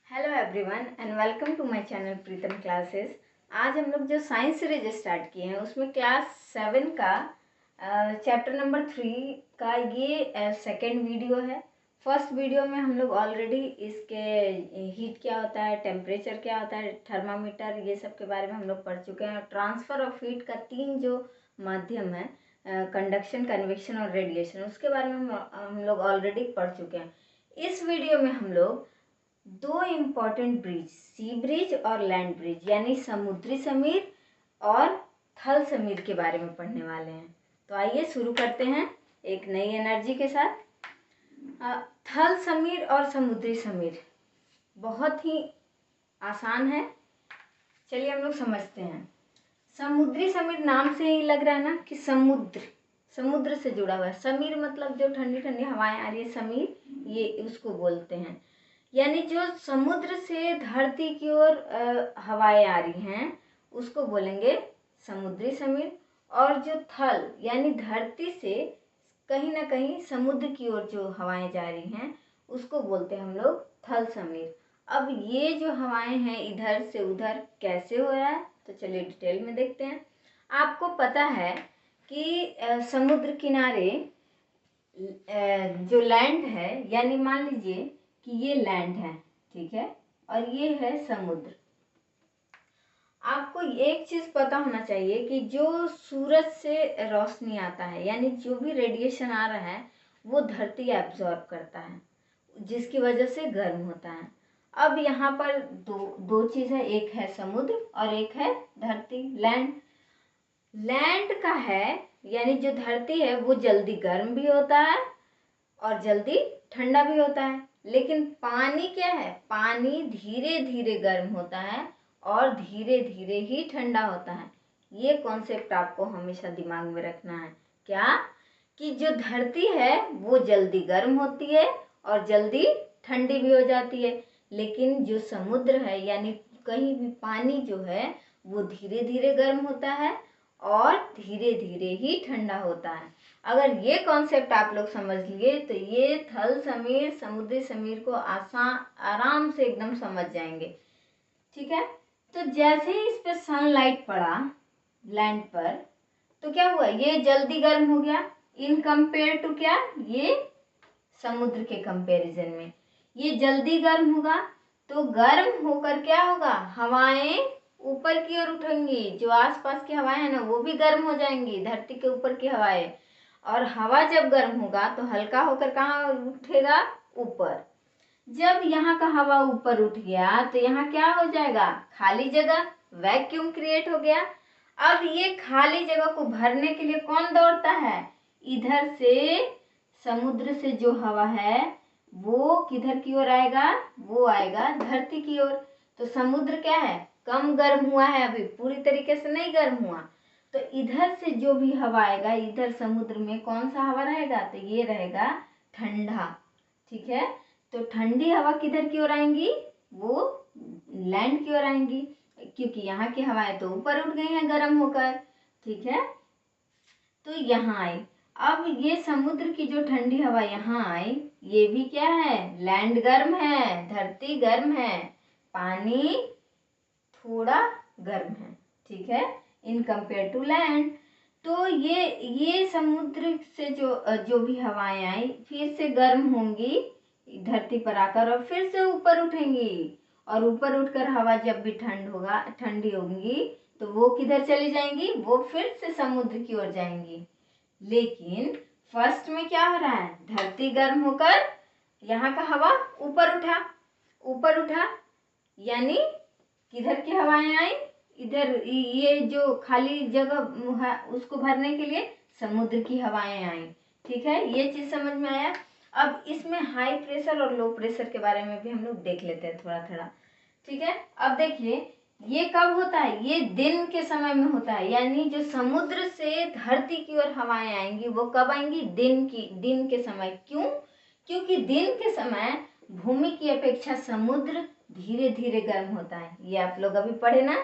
Hello everyone and welcome to my channel Pritam classes. आज हम लोग जो साइंस सीरीज स्टार्ट किए हैं उसमें क्लास 7 का चैप्टर नंबर 3 का ये सेकंड वीडियो है। फर्स्ट वीडियो में हम लोग ऑलरेडी इसके हीट क्या होता है, टेम्परेचर क्या होता है, थर्मामीटर, ये सब के बारे में हम लोग पढ़ चुके हैं। ट्रांसफ़र ऑफ हीट का 3 जो माध्यम है, कंडक्शन, कन्वेक्शन और रेडिएशन, उसके बारे में हम लोग ऑलरेडी पढ़ चुके हैं। इस वीडियो में हम लोग दो इम्पॉर्टेंट ब्रिज, सी ब्रिज और लैंड ब्रिज, यानी समुद्री समीर और थल समीर के बारे में पढ़ने वाले हैं। तो आइए शुरू करते हैं एक नई एनर्जी के साथ। थल समीर और समुद्री समीर बहुत ही आसान है, चलिए हम लोग समझते हैं। समुद्री समीर नाम से ही लग रहा है ना कि समुद्र से जुड़ा हुआ है। समीर मतलब जो ठंडी ठंडी हवाएं आ रही है, समीर ये उसको बोलते हैं। यानी जो समुद्र से धरती की ओर हवाएं आ रही हैं उसको बोलेंगे समुद्री समीर। और जो थल यानी धरती से कहीं ना कहीं समुद्र की ओर जो हवाएं जा रही हैं उसको बोलते हैं हम लोग थल समीर। अब ये जो हवाएं हैं इधर से उधर कैसे हो रहा है, तो चलिए डिटेल में देखते हैं। आपको पता है कि समुद्र किनारे जो लैंड है, यानी मान लीजिए कि ये लैंड है, ठीक है, और ये है समुद्र। आपको एक चीज पता होना चाहिए कि जो सूरज से रोशनी आता है, यानी जो भी रेडिएशन आ रहा है वो धरती एब्जॉर्ब करता है, जिसकी वजह से गर्म होता है। अब यहाँ पर दो चीज है, एक है समुद्र और एक है धरती, लैंड। लैंड का है यानी जो धरती है वो जल्दी गर्म भी होता है और जल्दी ठंडा भी होता है। लेकिन पानी क्या है, पानी धीरे धीरे गर्म होता है और धीरे धीरे ही ठंडा होता है। ये कॉन्सेप्ट आपको हमेशा दिमाग में रखना है, क्या कि जो धरती है वो जल्दी गर्म होती है और जल्दी ठंडी भी हो जाती है, लेकिन जो समुद्र है यानी कहीं भी पानी जो है वो धीरे धीरे गर्म होता है और धीरे धीरे ही ठंडा होता है। अगर ये कॉन्सेप्ट आप लोग समझ लिए तो ये थल समीर, समुद्री समीर को आराम से एकदम समझ जाएंगे, ठीक है। तो जैसे ही इस पे सनलाइट पड़ा लैंड पर तो क्या हुआ, ये जल्दी गर्म हो गया इन कंपेयर टू क्या, ये समुद्र के कंपैरिजन में ये जल्दी गर्म होगा। तो गर्म होकर क्या होगा, हवाएं ऊपर की ओर उठेंगी, जो आसपास की हवाएं हैं ना वो भी गर्म हो जाएंगी, धरती के ऊपर की हवाएं। और हवा जब गर्म होगा तो हल्का होकर कहाँ उठेगा, ऊपर। जब यहाँ का हवा ऊपर उठ गया तो यहाँ क्या हो जाएगा, खाली जगह, वैक्यूम क्रिएट हो गया। अब ये खाली जगह को भरने के लिए कौन दौड़ता है, इधर से समुद्र से जो हवा है वो किधर की ओर आएगा, वो आएगा धरती की ओर। तो समुद्र क्या है, कम गर्म हुआ है, अभी पूरी तरीके से नहीं गर्म हुआ। तो इधर से जो भी हवा आएगा, इधर समुद्र में कौन सा हवा रहेगा, तो ये रहेगा ठंडा, ठीक है। तो ठंडी हवा किधर की ओर आएंगी, वो लैंड की ओर आएंगी, क्योंकि यहाँ की हवाएं तो ऊपर उठ गई हैं गर्म होकर, ठीक है। तो यहाँ आई, अब ये समुद्र की जो ठंडी हवा यहाँ आई, ये भी क्या है, लैंड गर्म है, धरती गर्म है, पानी थोड़ा गर्म है, ठीक है, इन कंपेयर टू लैंड। तो ये समुद्र से जो भी हवाएं आई फिर से गर्म होंगी धरती पर आकर और फिर से ऊपर उठेंगी, और ऊपर उठकर हवा जब भी ठंडी होंगी तो वो किधर चली जाएंगी, वो फिर से समुद्र की ओर जाएंगी। लेकिन फर्स्ट में क्या हो रहा है, धरती गर्म होकर यहाँ का हवा ऊपर उठा, यानी किधर की हवाएं आई, इधर ये जो खाली जगह है उसको भरने के लिए समुद्र की हवाएं आई, ठीक है। ये चीज समझ में आया। अब इसमें हाई प्रेशर और लो प्रेशर के बारे में भी हम लोग देख लेते हैं थोड़ा थोड़ा, ठीक है। अब देखिए ये कब होता है, ये दिन के समय में होता है, यानी जो समुद्र से धरती की ओर हवाएं आएंगी वो कब आएंगी, दिन के समय। क्यों, क्योंकि दिन के समय भूमि की अपेक्षा समुद्र धीरे धीरे गर्म होता है। ये आप लोग अभी पढ़े ना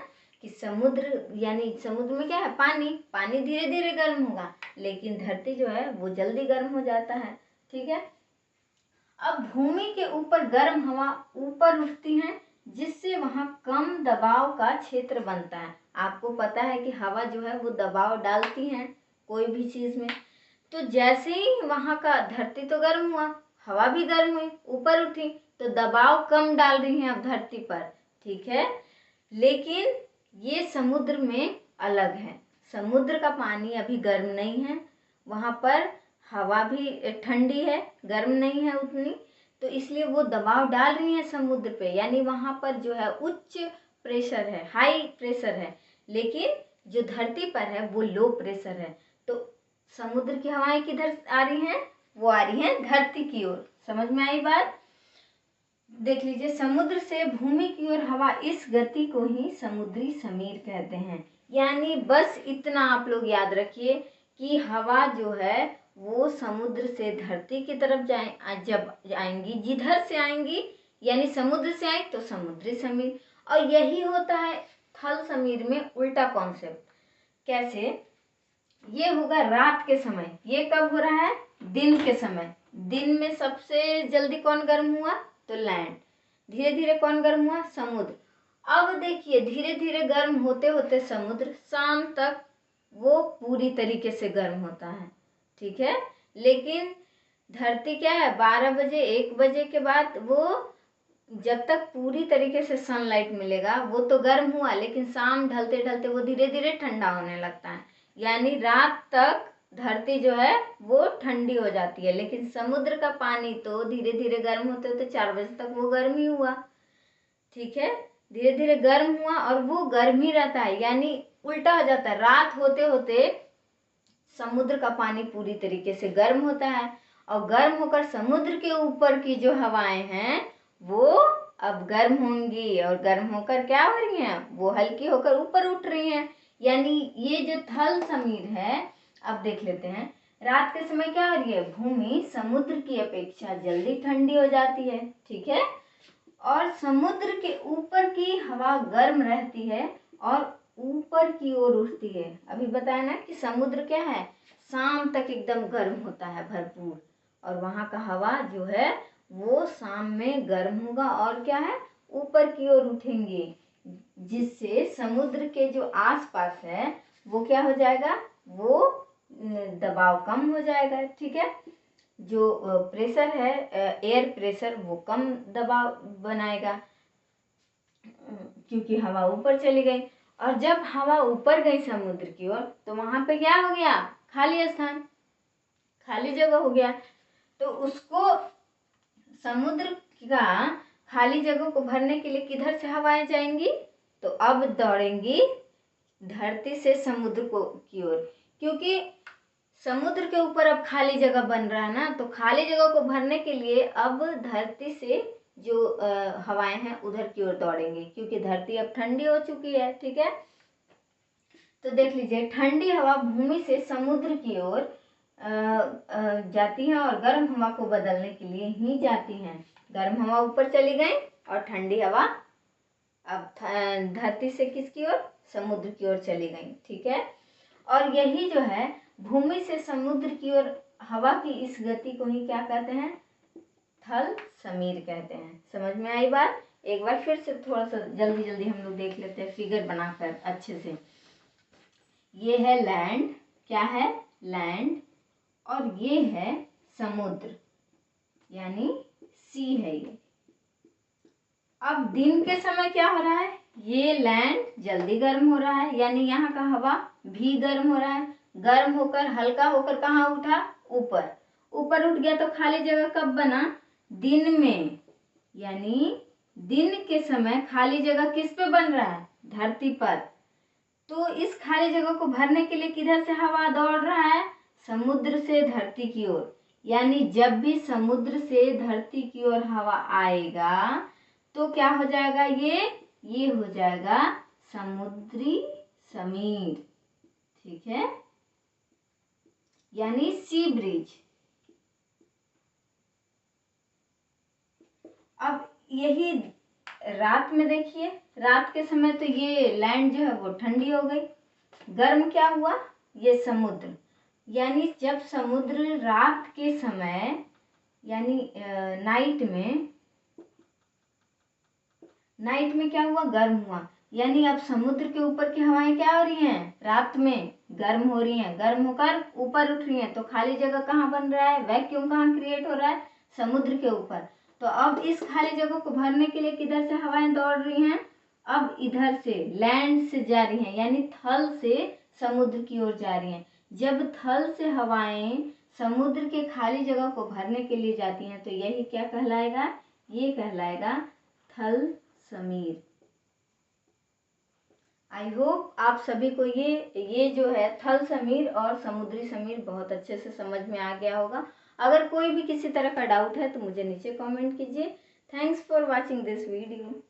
कि समुद्र यानी समुद्र में क्या है, पानी धीरे धीरे गर्म होगा, लेकिन धरती जो है वो जल्दी गर्म हो जाता है, ठीक है। अब भूमि के ऊपर गर्म हवा ऊपर उठती है, जिससे वहाँ कम दबाव का क्षेत्र बनता है। आपको पता है कि हवा जो है वो दबाव डालती है कोई भी चीज़ में। तो जैसे ही वहाँ का धरती तो गर्म हुआ, हवा भी गर्म हुई, ऊपर उठी, तो दबाव कम डाल रही है अब धरती पर, ठीक है। लेकिन ये समुद्र में अलग है। समुद्र का पानी अभी गर्म नहीं है, वहाँ पर हवा भी ठंडी है, गर्म नहीं है उतनी, तो इसलिए वो दबाव डाल रही है समुद्र पे, यानी वहाँ पर जो है उच्च प्रेशर है, हाई प्रेशर है। लेकिन जो धरती पर है वो लो प्रेशर है। तो समुद्र की हवाएं किधर आ रही हैं? वो आ रही हैं धरती की ओर। समझ में आई बात? देख लीजिए, समुद्र से भूमि की ओर हवा, इस गति को ही समुद्री समीर कहते हैं। यानी बस इतना आप लोग याद रखिए कि हवा जो है वो समुद्र से धरती की तरफ जब आएंगी, जिधर से आएंगी, यानी समुद्र से आई तो समुद्री समीर। और यही होता है थल समीर में उल्टा कॉन्सेप्ट। कैसे? ये होगा रात के समय। ये कब हो रहा है? दिन के समय। दिन में सबसे जल्दी कौन गर्म हुआ? तो लैंड। धीरे धीरे कौन गर्म हुआ? समुद्र। अब देखिए, धीरे धीरे गर्म होते होते समुद्र शाम तक वो पूरी तरीके से गर्म होता है, ठीक है। लेकिन धरती क्या है, 12 बजे 1 बजे के बाद वो जब तक पूरी तरीके से सनलाइट मिलेगा वो तो गर्म हुआ, लेकिन शाम ढलते ढलते वो धीरे धीरे ठंडा होने लगता है। यानी रात तक धरती जो है वो ठंडी हो जाती है, लेकिन समुद्र का पानी तो धीरे धीरे गर्म होते होते 4 बजे तक वो गर्म ही हुआ, ठीक है। धीरे धीरे गर्म हुआ और वो गर्म ही रहता है, यानी उल्टा हो जाता है। रात होते होते समुद्र का पानी पूरी तरीके से गर्म होता है, और गर्म होकर समुद्र के ऊपर की जो हवाएं हैं वो अब गर्म होंगी, और गर्म होकर क्या हो रही हैं? वो हल्की होकर ऊपर उठ रही हैं। यानी ये जो थल समीर है, अब देख लेते हैं। रात के समय क्या हो रही है? भूमि समुद्र की अपेक्षा जल्दी ठंडी हो जाती है, ठीक है। और समुद्र के ऊपर की हवा गर्म रहती है और ऊपर की ओर उठती है। अभी बताया ना कि समुद्र क्या है, शाम तक एकदम गर्म होता है भरपूर, और वहाँ का हवा जो है वो शाम में गर्म होगा और क्या है, ऊपर की ओर उठेंगे, जिससे समुद्र के जो आसपास है वो क्या हो जाएगा, वो दबाव कम हो जाएगा, ठीक है। जो प्रेशर है, एयर प्रेशर, वो कम दबाव बनाएगा क्योंकि हवा ऊपर चली गई। और जब हवा ऊपर गई समुद्र की ओर तो वहां पे क्या हो गया? खाली स्थान, खाली जगह हो गया। तो उसको, समुद्र का खाली जगह को भरने के लिए किधर से हवाएं जाएंगी? तो अब दौड़ेंगी धरती से समुद्र को की ओर, क्योंकि समुद्र के ऊपर अब खाली जगह बन रहा है ना, तो खाली जगह को भरने के लिए अब धरती से जो हवाएं हैं उधर की ओर दौड़ेंगे, क्योंकि धरती अब ठंडी हो चुकी है, ठीक है। तो देख लीजिए, ठंडी हवा भूमि से समुद्र की ओर जाती है और गर्म हवा को बदलने के लिए ही जाती हैं। गर्म हवा ऊपर चली गई और ठंडी हवा अब धरती से किसकी ओर? समुद्र की ओर चली गई, ठीक है। और यही जो है भूमि से समुद्र की ओर हवा की इस गति को ही क्या कहते हैं? थल समीर कहते हैं। समझ में आई बात? एक बार फिर से थोड़ा सा जल्दी जल्दी हम लोग देख लेते हैं फिगर बनाकर अच्छे से। ये है लैंड, क्या है? लैंड। और ये है समुद्र, यानी सी है ये। अब दिन के समय क्या हो रहा है? ये लैंड जल्दी गर्म हो रहा है, यानी यहाँ का हवा भी गर्म हो रहा है। गर्म होकर हल्का होकर कहाँ उठा? ऊपर। ऊपर उठ गया तो खाली जगह कब बना? दिन में। यानी दिन के समय खाली जगह किस पे बन रहा है? धरती पर। तो इस खाली जगह को भरने के लिए किधर से हवा दौड़ रहा है? समुद्र से धरती की ओर। यानी जब भी समुद्र से धरती की ओर हवा आएगा तो क्या हो जाएगा? ये हो जाएगा समुद्री समीर, ठीक है, यानी सी ब्रिज। अब यही रात में देखिए, रात के समय तो ये लैंड जो है वो ठंडी हो गई, गर्म क्या हुआ? ये समुद्र। यानी जब समुद्र रात के समय यानी नाइट में क्या हुआ, गर्म हुआ। यानी अब समुद्र के ऊपर की हवाएं क्या हो रही हैं, रात में गर्म हो रही हैं, गर्म होकर ऊपर उठ रही हैं। तो खाली जगह कहाँ बन रहा है, वैक्यूम कहाँ क्रिएट हो रहा है, समुद्र के ऊपर। तो अब इस खाली जगह को भरने के लिए किधर से हवाएं दौड़ रही हैं, अब इधर से लैंड से जा रही हैं, यानी थल से समुद्र की ओर जा रही हैं। जब थल से हवाएं समुद्र के खाली जगह को भरने के लिए जाती हैं तो यही क्या कहलाएगा, ये कहलाएगा थल समीर। आई होप आप सभी को ये जो है थल समीर और समुद्री समीर बहुत अच्छे से समझ में आ गया होगा। अगर कोई भी किसी तरह का डाउट है तो मुझे नीचे कमेंट कीजिए। Thanks for watching this video.